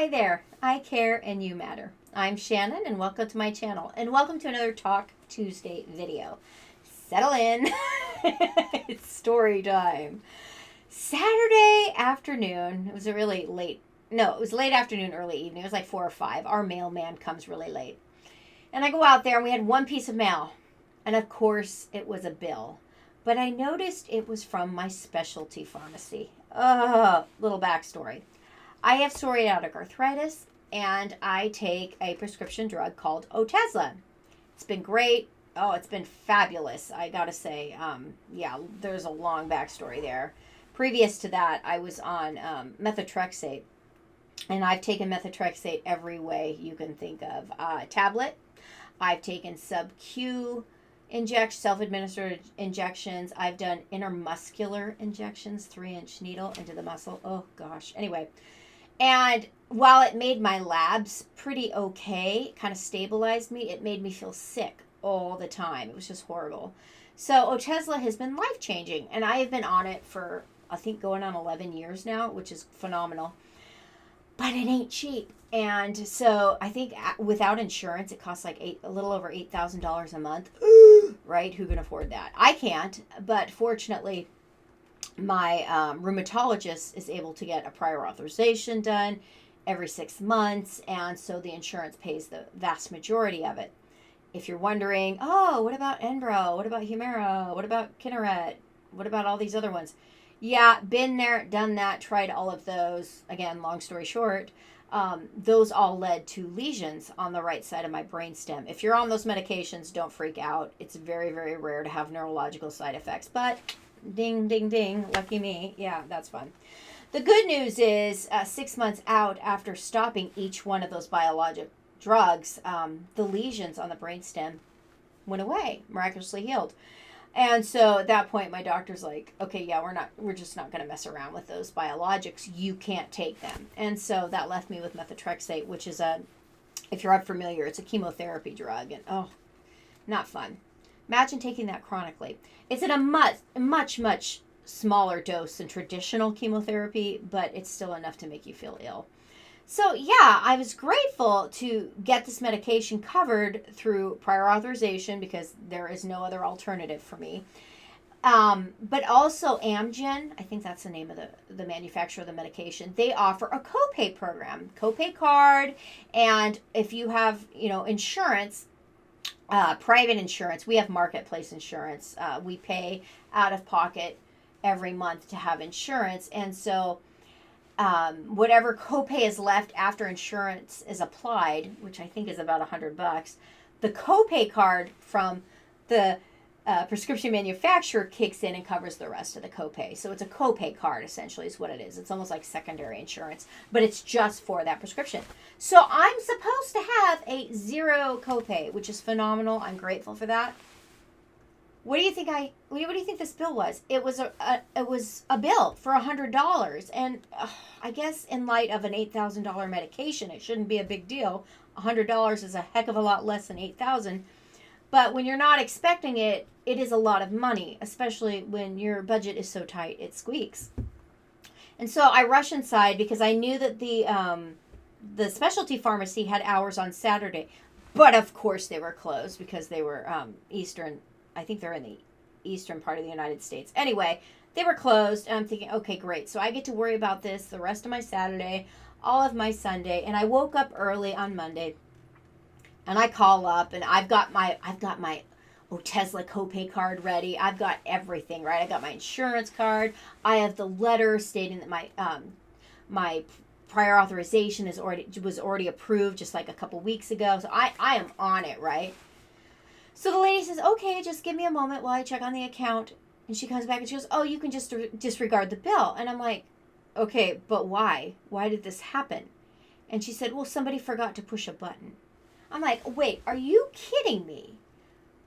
Hi there, I care and you matter. I'm Shannon and welcome to my channel and welcome to another Talk Tuesday video. Settle in, it's story time. Saturday afternoon, it was a really late, no, it was late afternoon, early evening, it was like 4 or 5. Our mailman comes really late. And I go out there and we had one piece of mail. And of course it was a bill. But I noticed it was from my specialty pharmacy. Little backstory. I have psoriatic arthritis, and I take a prescription drug called Otezla. It's been great. Oh, it's been fabulous, I gotta say. Yeah, there's a long backstory there. Previous to that, I was on methotrexate, and I've taken methotrexate every way you can think of. Tablet. I've taken sub-Q self-administered injections. I've done intermuscular injections, 3-inch needle into the muscle. Oh, gosh. Anyway. And while it made my labs pretty okay, kind of stabilized me, it made me feel sick all the time. It was just horrible. So Otezla has been life-changing, and I have been on it for, I think, going on 11 years now, which is phenomenal. But it ain't cheap. And so I think without insurance, it costs like a little over $8,000 a month. Right? Who can afford that? I can't, but fortunately, my rheumatologist is able to get a prior authorization done every 6 months, and so the insurance pays the vast majority of it. If you're wondering, oh, what about Enbro? What about Humira? What about Kineret? What about all these other ones? Yeah, been there, done that, tried all of those. Again, long story short, those all led to lesions on the right side of my brainstem. If you're on those medications, don't freak out. It's very, very rare to have neurological side effects, but ding, ding, ding, lucky me. Yeah, that's fun. The good news is 6 months out after stopping each one of those biologic drugs, the lesions on the brainstem went away, miraculously healed. And so at that point, my doctor's like, okay, yeah, we're just not going to mess around with those biologics. You can't take them. And so that left me with methotrexate, which is if you're unfamiliar, it's a chemotherapy drug. And oh, not fun. Imagine taking that chronically. It's in a much, much smaller dose than traditional chemotherapy, but it's still enough to make you feel ill. So yeah, I was grateful to get this medication covered through prior authorization because there is no other alternative for me. But also Amgen, I think that's the name of the manufacturer of the medication, they offer a copay program, copay card, and if you have, insurance, private insurance, we have marketplace insurance. We pay out of pocket every month to have insurance, and so whatever copay is left after insurance is applied, which I think is about $100, the copay card from the prescription manufacturer kicks in and covers the rest of the copay. So it's a copay card, essentially, is what it is. It's almost like secondary insurance, but it's just for that prescription. So I'm supposed to have a zero copay, which is phenomenal. I'm grateful for that. What do you think what do you think this bill was? It was a bill for $100, and I guess in light of an $8,000 medication, it shouldn't be a big deal. $100 is a heck of a lot less than $8,000, but when you're not expecting it, it is a lot of money, especially when your budget is so tight it squeaks. And so I rush inside because I knew that the specialty pharmacy had hours on Saturday, but of course they were closed because they were Eastern. I think they're in the eastern part of the United States. Anyway, they were closed, and I'm thinking, okay, great. So I get to worry about this the rest of my Saturday, all of my Sunday, and I woke up early on Monday, and I call up, and I've got my Otezla copay card ready. I've got everything, right? I got my insurance card. I have the letter stating that my prior authorization was already approved just like a couple weeks ago. So I am on it, right? So the lady says, okay, just give me a moment while I check on the account. And she comes back and she goes, oh, you can just disregard the bill. And I'm like, okay, but why? Why did this happen? And she said, well, somebody forgot to push a button. I'm like, wait, are you kidding me?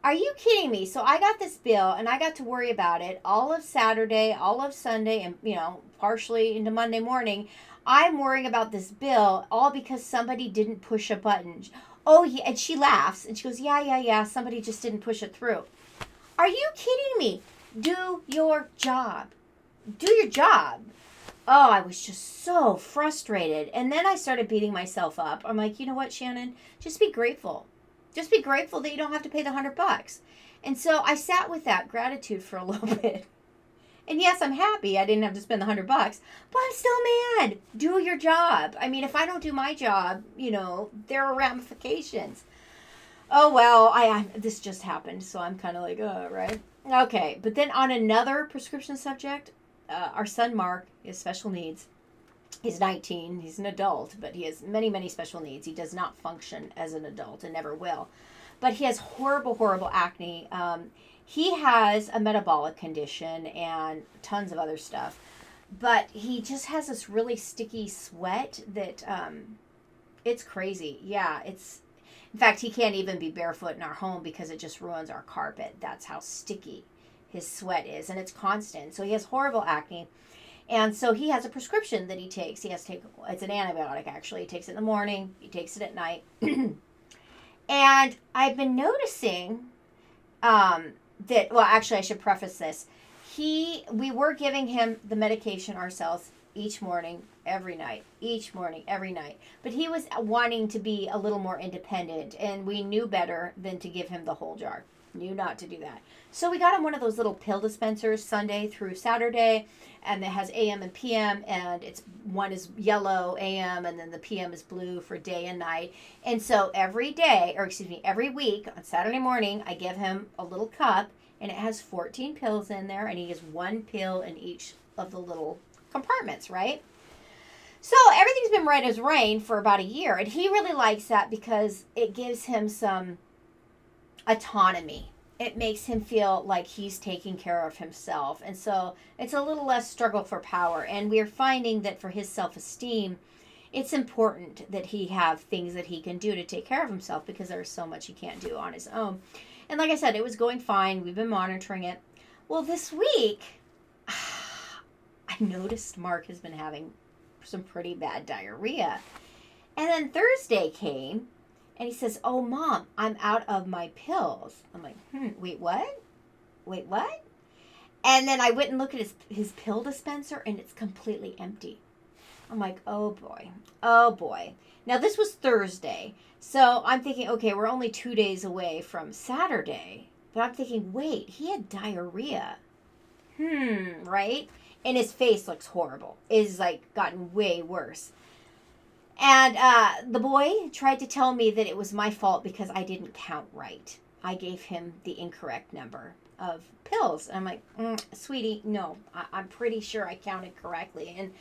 Are you kidding me? So I got this bill and I got to worry about it all of Saturday, all of Sunday, and, partially into Monday morning. I'm worrying about this bill all because somebody didn't push a button. Oh, yeah, and she laughs, and she goes, yeah, somebody just didn't push it through. Are you kidding me? Do your job. Do your job. oh, I was just so frustrated. And then I started beating myself up. I'm like, you know what, Shannon? Just be grateful. Just be grateful that you don't have to pay the $100. And so I sat with that gratitude for a little bit. And yes, I'm happy I didn't have to spend the $100, but I'm still mad. Do your job. I mean, if I don't do my job, there are ramifications. Oh, well, this just happened, so I'm kind of like, right? Okay, but then on another prescription subject, our son Mark has special needs. He's 19. He's an adult, but he has many, many special needs. He does not function as an adult and never will. But he has horrible, horrible acne. He has a metabolic condition and tons of other stuff. But he just has this really sticky sweat that it's crazy. Yeah, in fact, he can't even be barefoot in our home because it just ruins our carpet. That's how sticky his sweat is, and it's constant. So he has horrible acne. And so he has a prescription that he takes. He has to take, it's an antibiotic actually. He takes it in the morning, he takes it at night. And I've been noticing that, well, actually I should preface this. We were giving him the medication ourselves each morning, every night. But he was wanting to be a little more independent, and we knew better than to give him the whole jar. Knew not to do that. So we got him one of those little pill dispensers Sunday through Saturday, and it has AM and PM, and one is yellow AM, and then the PM is blue for day and night. And so every week on Saturday morning, I give him a little cup, and it has 14 pills in there, and he has one pill in each of the little compartments, right? So everything's been right as rain for about a year, and he really likes that because it gives him some autonomy. It makes him feel like he's taking care of himself. And so it's a little less struggle for power. And we're finding that for his self-esteem, it's important that he have things that he can do to take care of himself because there's so much he can't do on his own. And like I said, it was going fine. We've been monitoring it. Well, this week, I noticed Mark has been having some pretty bad diarrhea. And then Thursday came, and he says, "Oh, Mom, I'm out of my pills." I'm like, wait, what? And then I went and looked at his pill dispenser, and it's completely empty. I'm like, oh, boy. Now, this was Thursday, so I'm thinking, okay, we're only 2 days away from Saturday. But I'm thinking, wait, he had diarrhea. Right? And his face looks horrible. It's like gotten way worse. And the boy tried to tell me that it was my fault because I didn't count right. I gave him the incorrect number of pills. And I'm like, sweetie, no, I'm pretty sure I counted correctly. And,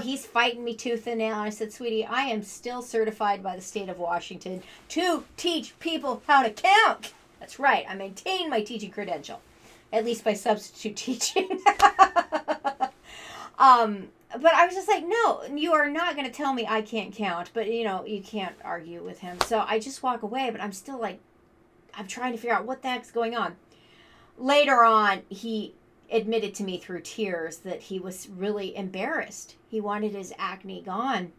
he's fighting me tooth and nail. I said, sweetie, I am still certified by the state of Washington to teach people how to count. That's right. I maintain my teaching credential, at least by substitute teaching. But I was just like, no, you are not going to tell me I can't count. But, you can't argue with him. So I just walk away. But I'm still like, I'm trying to figure out what the heck's going on. Later on, he admitted to me through tears that he was really embarrassed. He wanted his acne gone.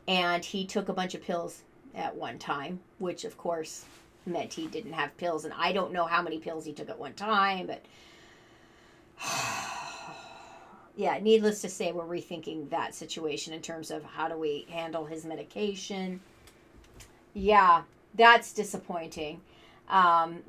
And he took a bunch of pills at one time, which, of course, meant he didn't have pills. And I don't know how many pills he took at one time, but... yeah, needless to say, we're rethinking that situation in terms of how do we handle his medication. Yeah, that's disappointing.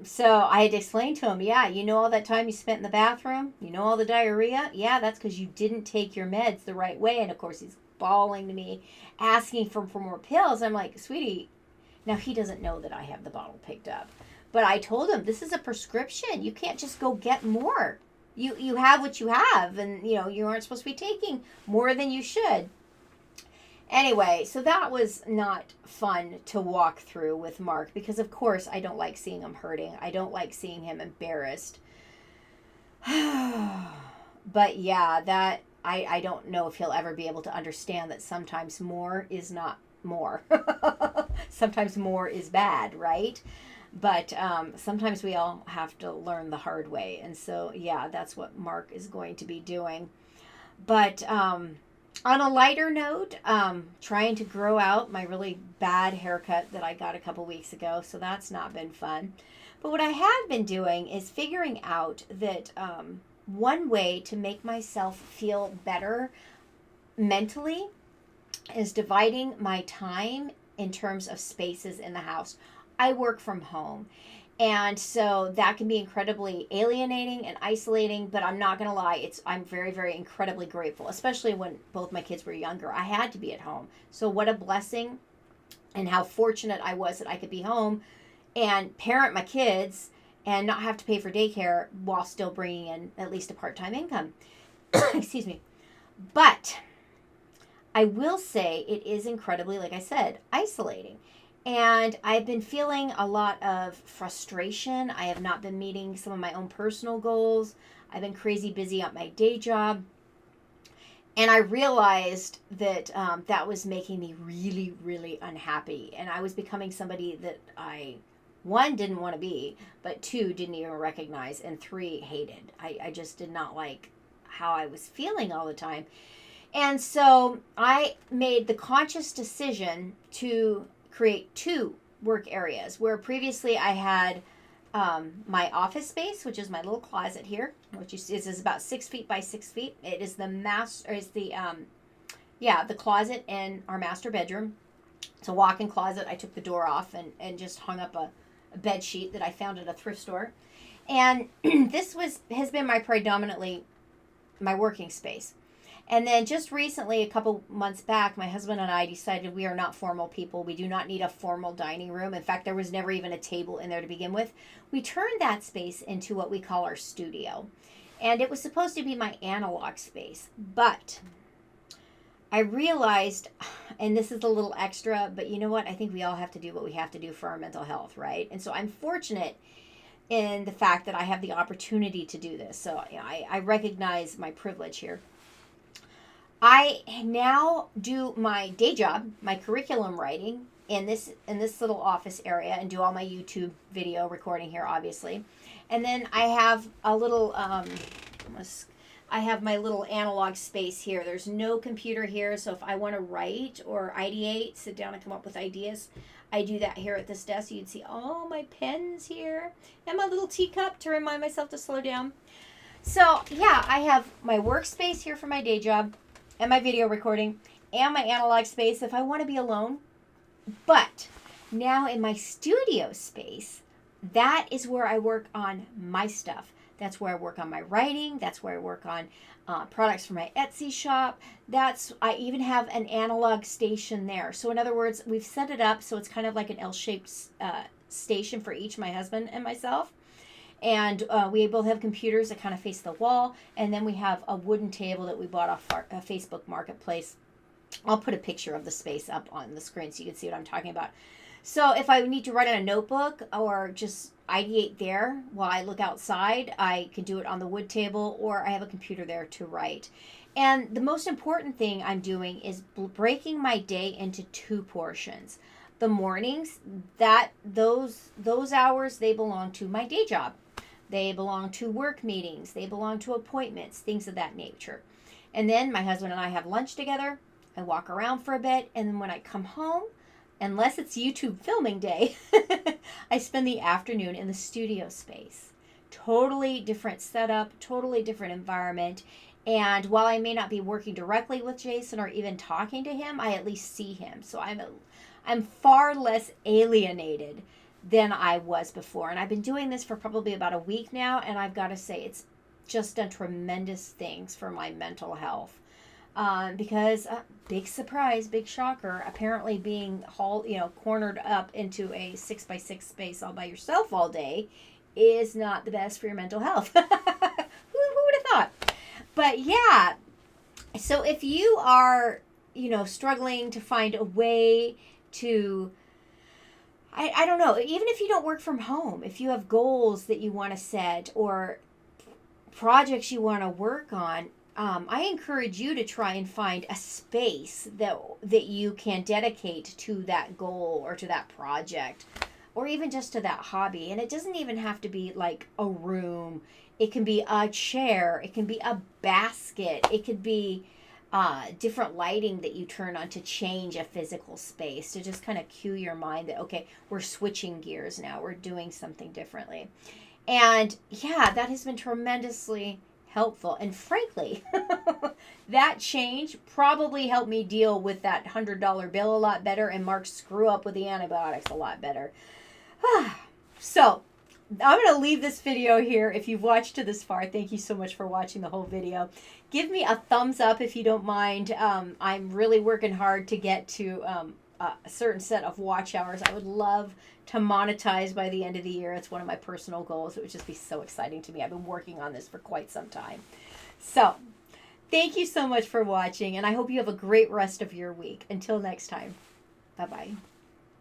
So I had to explain to him, all that time you spent in the bathroom, all the diarrhea? Yeah, that's because you didn't take your meds the right way. And, of course, he's bawling to me, asking for more pills. I'm like, sweetie, now he doesn't know that I have the bottle picked up. But I told him, this is a prescription. You can't just go get more. You have what you have, and, you aren't supposed to be taking more than you should. Anyway, so that was not fun to walk through with Mark because, of course, I don't like seeing him hurting. I don't like seeing him embarrassed. But, yeah, that I don't know if he'll ever be able to understand that sometimes more is not more. Sometimes more is bad, right? But sometimes we all have to learn the hard way. And so, yeah, that's what Mark is going to be doing. But on a lighter note, trying to grow out my really bad haircut that I got a couple weeks ago. So that's not been fun. But what I have been doing is figuring out that one way to make myself feel better mentally is dividing my time in terms of spaces in the house. I work from home. And so that can be incredibly alienating and isolating, but I'm not going to lie, I'm very, very incredibly grateful, especially when both my kids were younger. I had to be at home. So what a blessing, and how fortunate I was that I could be home and parent my kids and not have to pay for daycare while still bringing in at least a part-time income. Excuse me. But I will say it is incredibly, like I said, isolating. And I've been feeling a lot of frustration. I have not been meeting some of my own personal goals. I've been crazy busy at my day job. And I realized that that was making me really, really unhappy. And I was becoming somebody that I, one, didn't want to be, but two, didn't even recognize, and three, hated. I just did not like how I was feeling all the time. And so I made the conscious decision to create two work areas, where previously I had my office space, which is my little closet here, which is about 6 feet by 6 feet. It is the the closet in our master bedroom. It's a walk-in closet. I took the door off and just hung up a bed sheet that I found at a thrift store. And this has been predominantly my working space. And then just recently, a couple months back, my husband and I decided we are not formal people. We do not need a formal dining room. In fact, there was never even a table in there to begin with. We turned that space into what we call our studio. And it was supposed to be my analog space. But I realized, and this is a little extra, but you know what? I think we all have to do what we have to do for our mental health, right? And so I'm fortunate in the fact that I have the opportunity to do this. So I recognize my privilege here. I now do my day job, my curriculum writing in this little office area, and do all my YouTube video recording here, obviously. And then I have a little, I have my little analog space here. There's no computer here, so if I want to write or ideate, sit down and come up with ideas, I do that here at this desk. You'd see all my pens here and my little teacup to remind myself to slow down. So yeah, I have my workspace here for my day job and my video recording and my analog space if I want to be alone. But now in my studio space, that is where I work on my stuff. That's where I work on my writing. That's where I work on products for my Etsy shop. I even have an analog station there. So in other words, we've set it up so it's kind of like an L-shaped station for each, my husband and myself. And we both have computers that kind of face the wall. And then we have a wooden table that we bought off Facebook Marketplace. I'll put a picture of the space up on the screen so you can see what I'm talking about. So if I need to write on a notebook or just ideate there while I look outside, I can do it on the wood table, or I have a computer there to write. And the most important thing I'm doing is breaking my day into two portions. The mornings, those hours, they belong to my day job. They belong to work meetings. They belong to appointments, things of that nature. And then my husband and I have lunch together. I walk around for a bit. And then when I come home, unless it's YouTube filming day, I spend the afternoon in the studio space. Totally different setup, totally different environment. And while I may not be working directly with Jason or even talking to him, I at least see him. So I'm far less alienated than I was before. And I've been doing this for probably about a week now, and I've got to say it's just done tremendous things for my mental health. Because big surprise, big shocker, apparently being cornered up into a 6x6 space all by yourself all day is not the best for your mental health. Who would have thought? But yeah, so if you are, struggling to find a way to, I don't know, even if you don't work from home, if you have goals that you want to set or projects you want to work on, I encourage you to try and find a space that you can dedicate to that goal or to that project, or even just to that hobby. And it doesn't even have to be like a room. It can be a chair. It can be a basket. It could be different lighting that you turn on to change a physical space, to just kind of cue your mind that, okay, we're switching gears now. We're doing something differently. And yeah, that has been tremendously helpful. And frankly, that change probably helped me deal with that $100 bill a lot better and Mark's screw up with the antibiotics a lot better. So, I'm going to leave this video here. If you've watched to this far, thank you so much for watching the whole video. Give me a thumbs up if you don't mind. I'm really working hard to get to a certain set of watch hours. I would love to monetize by the end of the year. It's one of my personal goals. It would just be so exciting to me. I've been working on this for quite some time. So, thank you so much for watching, and I hope you have a great rest of your week. Until next time, bye-bye.